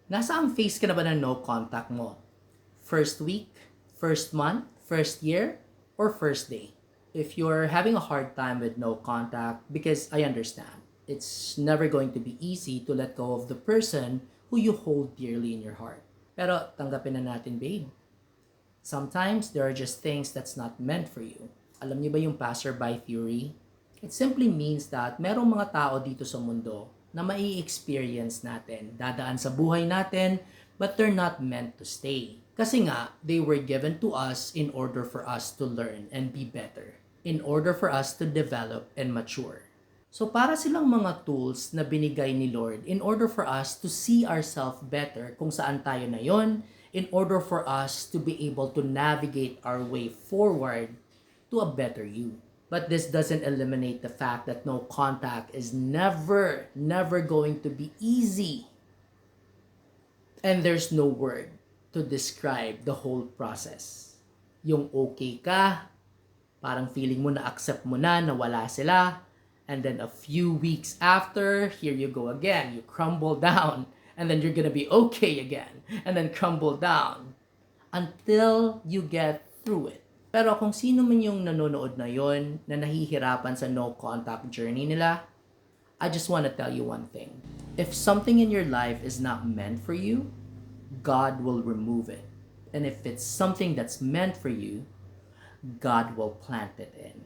Nasaan phase ka na ba ng no contact mo? First week, first month, first year, or first day? If you're having a hard time with no contact, because I understand, it's never going to be easy to let go of the person who you hold dearly in your heart. Pero tanggapin na natin, babe. Sometimes there are just things that's not meant for you. Alam niyo ba yung passerby theory? It simply means that merong mga tao dito sa mundo na mai-experience natin, dadaan sa buhay natin, but they're not meant to stay. Kasi nga, they were given to us in order for us to learn and be better. In order for us to develop and mature. So para silang mga tools na binigay ni Lord in order for us to see ourselves better kung saan tayo na yon, in order for us to be able to navigate our way forward to a better you. But this doesn't eliminate the fact that no contact is never going to be easy. And there's no word to describe the whole process. Yung okay ka, parang feeling mo na accept mo na wala sila, and then a few weeks after, here you go again, you crumble down, and then you're gonna be okay again, and then crumble down, until you get through it. Pero kung sino man yung nanonood na yon na nahihirapan sa no contact journey nila, I just want to tell you one thing. If something in your life is not meant for you, God will remove it. And if it's something that's meant for you, God will plant it in.